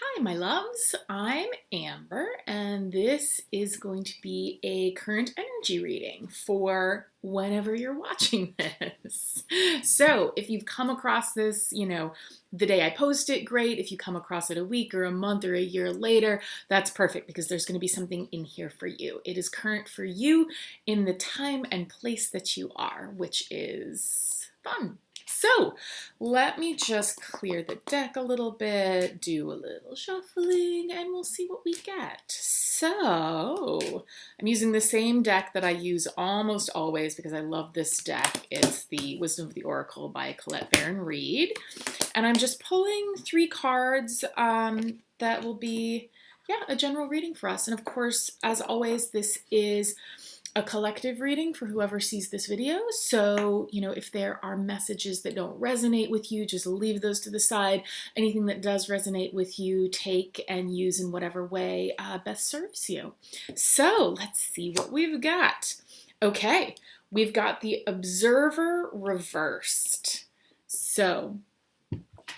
Hi, my loves. I'm Amber, and this is going to be a current energy reading for whenever you're watching this. So, if you've come across this, the day I post it, great. If you come across it a week or a month or a year later, that's perfect because there's going to be something in here for you. It is current for you in the time and place that you are, which is fun. So let me just clear the deck a little bit, do a little shuffling, and we'll see what we get. So I'm using the same deck that I use almost always because I love this deck. It's the Wisdom of the Oracle by Colette Baron Reed. And I'm just pulling 3 cards that will be, a general reading for us. And of course, as always, this is a collective reading for whoever sees this video. So, if there are messages that don't resonate with you, just leave those to the side. Anything that does resonate with you, take and use in whatever way best serves you. So let's see what we've got. Okay, we've got the Observer reversed. So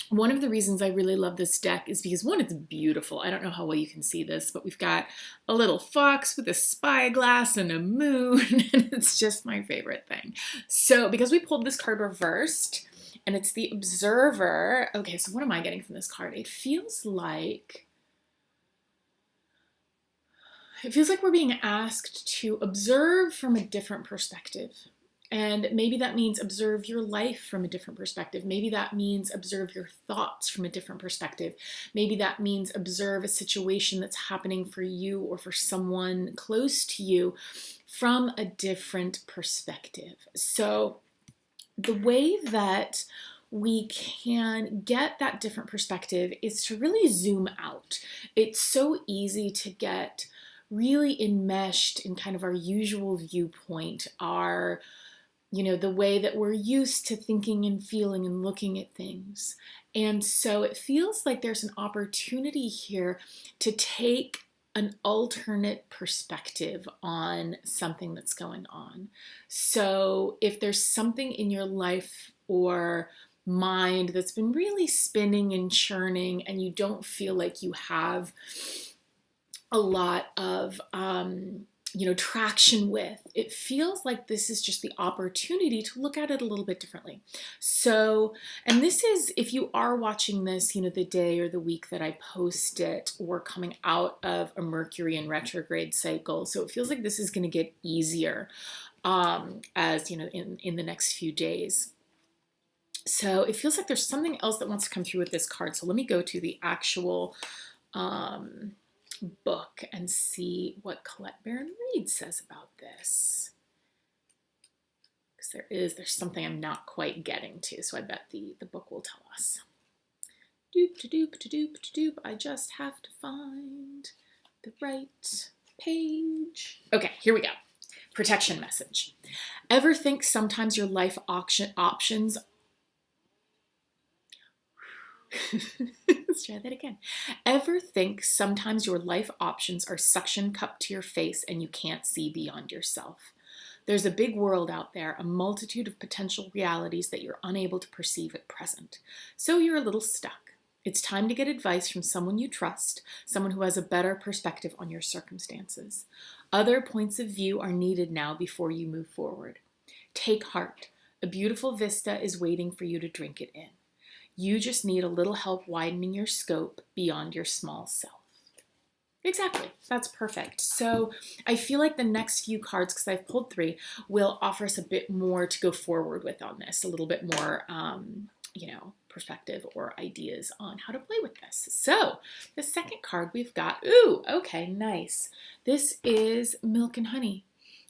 one of the reasons I really love this deck is because, one, it's beautiful. I don't know how well you can see this, but we've got a little fox with a spyglass and a moon, and it's just my favorite thing. So because we pulled this card reversed, and it's the Observer. Okay, so what am I getting from this card? It feels like we're being asked to observe from a different perspective. And maybe that means observe your life from a different perspective. Maybe that means observe your thoughts from a different perspective. Maybe that means observe a situation that's happening for you or for someone close to you from a different perspective. So the way that we can get that different perspective is to really zoom out. It's so easy to get really enmeshed in kind of our usual viewpoint, the way that we're used to thinking and feeling and looking at things. And so it feels like there's an opportunity here to take an alternate perspective on something that's going on. So if there's something in your life or mind that's been really spinning and churning and you don't feel like you have a lot of traction with, it feels like this is just the opportunity to look at it a little bit differently. So, and this is, if you are watching this, the day or the week that I post it, or coming out of a Mercury in retrograde cycle. So it feels like this is going to get easier as, in the next few days. So it feels like there's something else that wants to come through with this card. So let me go to the actual book and see what Colette Baron Reed says about this. Because there's something I'm not quite getting to, so I bet the book will tell us. Doop. I just have to find the right page. Okay, here we go. Protection message. Ever think sometimes your life options Let's try that again. Ever think sometimes your life options are suction cupped to your face and you can't see beyond yourself? There's a big world out there, a multitude of potential realities that you're unable to perceive at present. So you're a little stuck. It's time to get advice from someone you trust, someone who has a better perspective on your circumstances. Other points of view are needed now before you move forward. Take heart. A beautiful vista is waiting for you to drink it in. You just need a little help widening your scope beyond your small self. Exactly. That's perfect. So I feel like the next few cards, because I've pulled 3, will offer us a bit more to go forward with on this, a little bit more, perspective or ideas on how to play with this. So the second card we've got, okay, nice. This is Milk and Honey.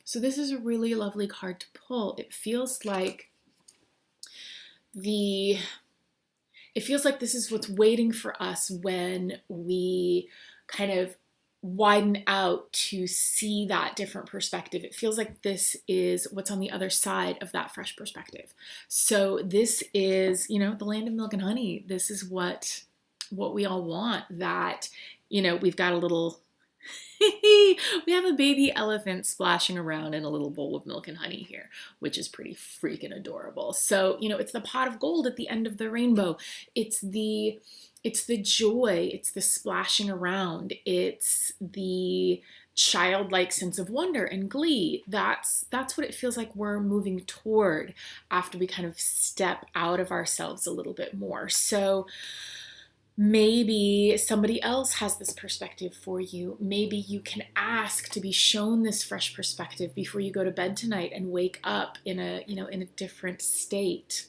So this is a really lovely card to pull. It feels like this is what's waiting for us when we kind of widen out to see that different perspective. It feels like this is what's on the other side of that fresh perspective. So this is, the land of milk and honey. This is what we all want, that, we've got a little we have a baby elephant splashing around in a little bowl of milk and honey here, which is pretty freaking adorable. So, it's the pot of gold at the end of the rainbow. It's It's the joy, it's the splashing around, it's the childlike sense of wonder and glee. That's what it feels like we're moving toward after we kind of step out of ourselves a little bit more. So maybe somebody else has this perspective for you. Maybe you can ask to be shown this fresh perspective before you go to bed tonight and wake up in a, in a different state.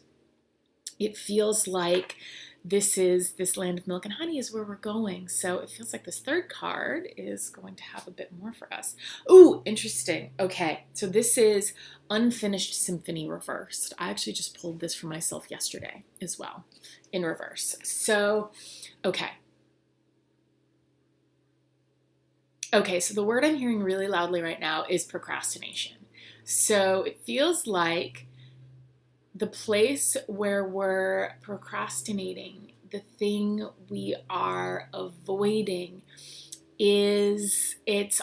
It feels like this land of milk and honey is where we're going. So it feels like this third card is going to have a bit more for us. Ooh, interesting. Okay, so this is Unfinished Symphony reversed. I actually just pulled this for myself yesterday as well in reverse. So, okay. Okay, so the word I'm hearing really loudly right now is procrastination. So it feels like the place where we're procrastinating, the thing we are avoiding, it's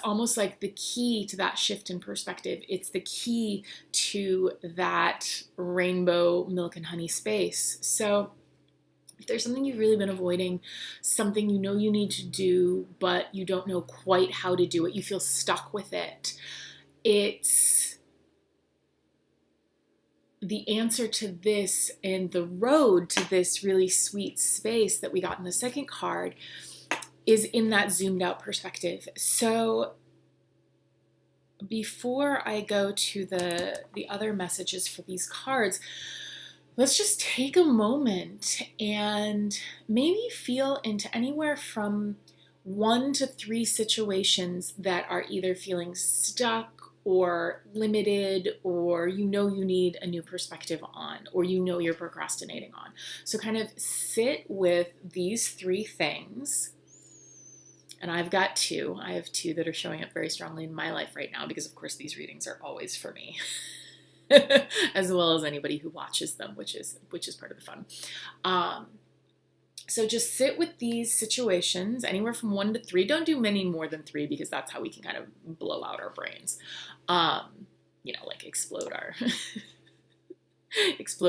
almost like the key to that shift in perspective. It's the key to that rainbow milk and honey space. So if there's something you've really been avoiding, something you know you need to do, but you don't know quite how to do it, you feel stuck with it, it's the answer to this and the road to this really sweet space that we got in the second card is in that zoomed out perspective. So before I go to the other messages for these cards, let's just take a moment and maybe feel into anywhere from 1 to 3 situations that are either feeling stuck or limited, or you need a new perspective on, or you're procrastinating on. So kind of sit with these 3 things. And I've got 2. I have 2 that are showing up very strongly in my life right now, because of course these readings are always for me. As well as anybody who watches them, which is part of the fun. So just sit with these situations, anywhere from 1 to 3. Don't do many more than 3, because that's how we can kind of blow out our brains. Like explode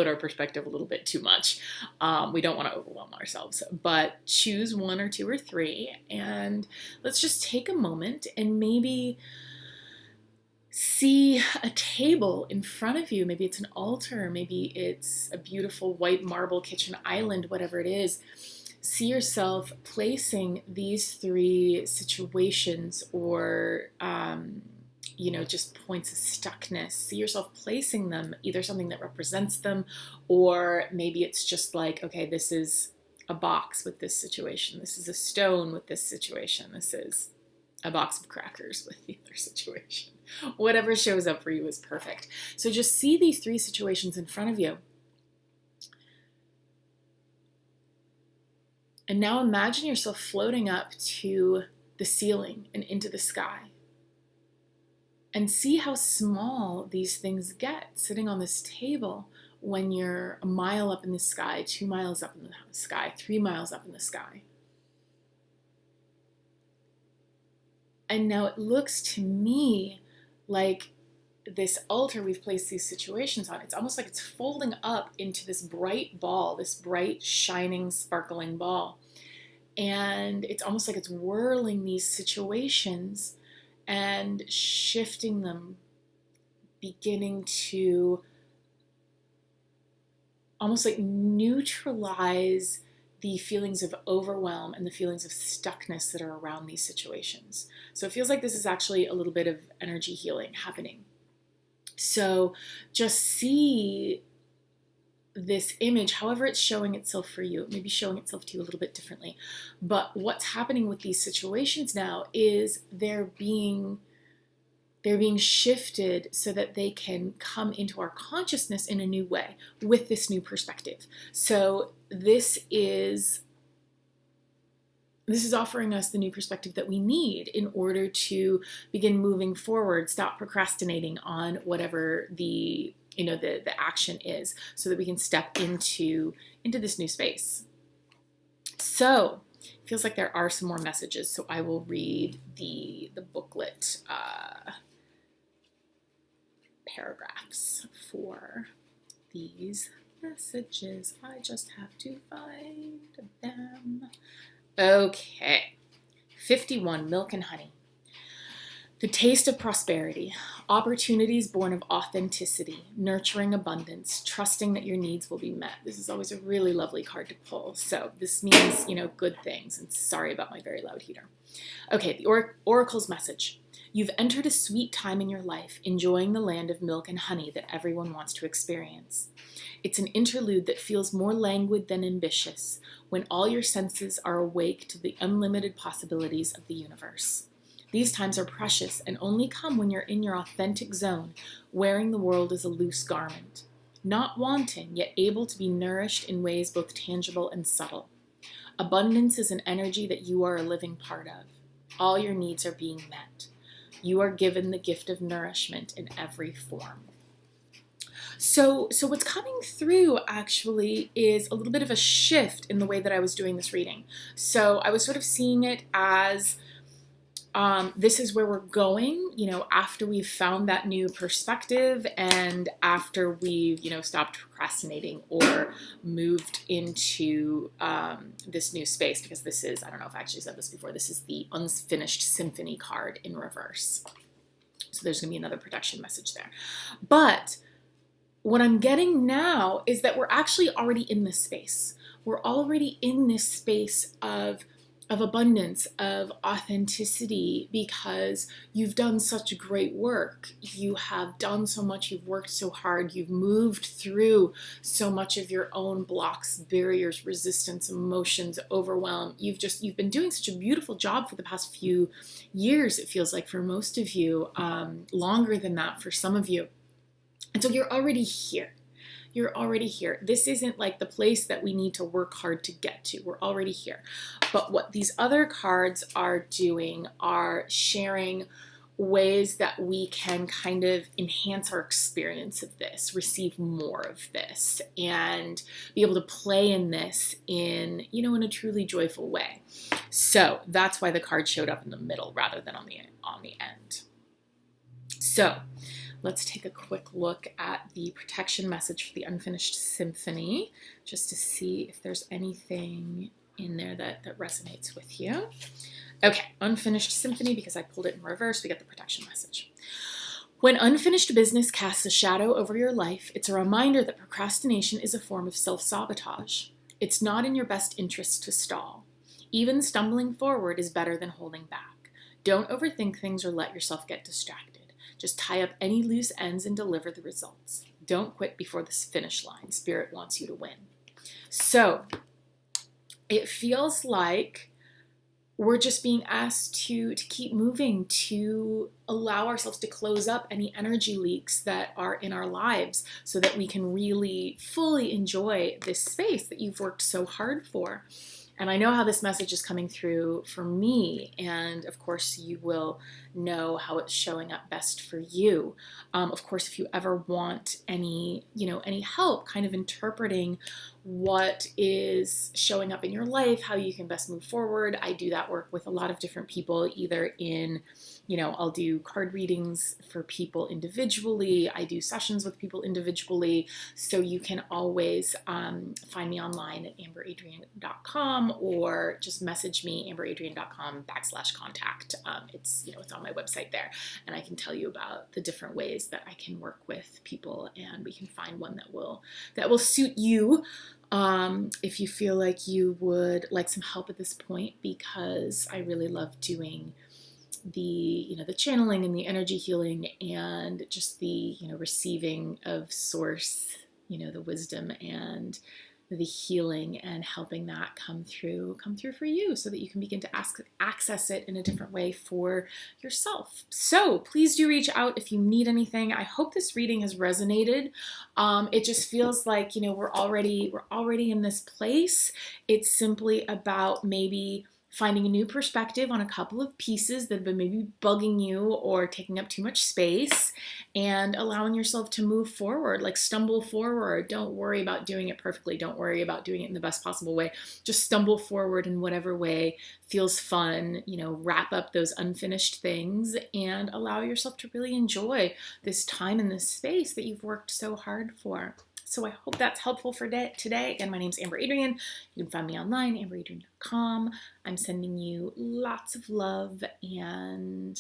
our perspective a little bit too much. We don't want to overwhelm ourselves, but choose 1 or 2 or 3, and let's just take a moment and maybe see a table in front of you. Maybe it's an altar, maybe it's a beautiful white marble kitchen island, whatever it is. See yourself placing these 3 situations, or just points of stuckness. See yourself placing them, either something that represents them, or maybe it's just like, okay, this is a box with this situation, this is a stone with this situation, this is a box of crackers with the other situation. Whatever shows up for you is perfect. So just see these 3 situations in front of you. And now imagine yourself floating up to the ceiling and into the sky. And see how small these things get sitting on this table when you're a mile up in the sky, 2 miles up in the sky, 3 miles up in the sky. And now it looks to me like this altar we've placed these situations on, it's almost like it's folding up into this bright ball, this bright, shining, sparkling ball. And it's almost like it's whirling these situations and shifting them, beginning to almost like neutralize the feelings of overwhelm and the feelings of stuckness that are around these situations. So it feels like this is actually a little bit of energy healing happening. So just see this image, however it's showing itself for you. It may be showing itself to you a little bit differently. But what's happening with these situations now is they're being shifted so that they can come into our consciousness in a new way with this new perspective. So this is offering us the new perspective that we need in order to begin moving forward, stop procrastinating on whatever the action is, so that we can step into this new space. So it feels like there are some more messages, so I will read the booklet paragraphs for these messages. I just have to find them. Okay. 51, milk and honey. The taste of prosperity, opportunities born of authenticity, nurturing abundance, trusting that your needs will be met. This is always a really lovely card to pull. So this means, good things. And sorry about my very loud heater. Okay, the Oracle's message. You've entered a sweet time in your life, enjoying the land of milk and honey that everyone wants to experience. It's an interlude that feels more languid than ambitious, when all your senses are awake to the unlimited possibilities of the universe. These times are precious and only come when you're in your authentic zone, wearing the world as a loose garment. Not wanting, yet able to be nourished in ways both tangible and subtle. Abundance is an energy that you are a living part of. All your needs are being met. You are given the gift of nourishment in every form. So what's coming through actually is a little bit of a shift in the way that I was doing this reading. So I was sort of seeing it as this is where we're going, after we've found that new perspective and after we've, stopped procrastinating or moved into this new space, because this is, I don't know if I actually said this before, this is the unfinished symphony card in reverse. So there's going to be another protection message there. But what I'm getting now is that we're actually already in this space. We're already in this space of abundance, of authenticity, because you've done such great work. You have done so much. You've worked so hard. You've moved through so much of your own blocks, barriers, resistance, emotions, overwhelm. You've been doing such a beautiful job for the past few years, it feels like, for most of you, longer than that for some of you. And so you're already here. You're already here. This isn't like the place that we need to work hard to get to. We're already here. But what these other cards are doing are sharing ways that we can kind of enhance our experience of this, receive more of this, and be able to play in this in a truly joyful way. So that's why the card showed up in the middle rather than on the end. So let's take a quick look at the protection message for the unfinished symphony, just to see if there's anything in there that resonates with you. Okay, unfinished symphony, because I pulled it in reverse, we get the protection message. When unfinished business casts a shadow over your life, it's a reminder that procrastination is a form of self-sabotage. It's not in your best interest to stall. Even stumbling forward is better than holding back. Don't overthink things or let yourself get distracted. Just tie up any loose ends and deliver the results. Don't quit before the finish line. Spirit wants you to win. So it feels like we're just being asked to keep moving, to allow ourselves to close up any energy leaks that are in our lives so that we can really fully enjoy this space that you've worked so hard for. And I know how this message is coming through for me, and of course you will know how it's showing up best for you. Of course, if you ever want any help kind of interpreting what is showing up in your life, how you can best move forward, I do that work with a lot of different people, either in I'll do card readings for people individually. I do sessions with people individually. So you can always find me online at amberadrian.com or just message me, amberadrian.com/contact. It's on my website there. And I can tell you about the different ways that I can work with people, and we can find one that will suit you. If you feel like you would like some help at this point, because I really love doing the channeling and the energy healing and just the receiving of source, the wisdom and the healing, and helping that come through for you so that you can begin to access it in a different way for yourself. So please do reach out if you need anything. I hope this reading has resonated. It just feels like we're already in this place. It's simply about maybe finding a new perspective on a couple of pieces that have been maybe bugging you or taking up too much space, and allowing yourself to move forward, like stumble forward. Don't worry about doing it perfectly. Don't worry about doing it in the best possible way. Just stumble forward in whatever way feels fun. Wrap up those unfinished things and allow yourself to really enjoy this time in this space that you've worked so hard for. So I hope that's helpful for today. Again, my name's Amber Adrian. You can find me online, amberadrian.com. I'm sending you lots of love, and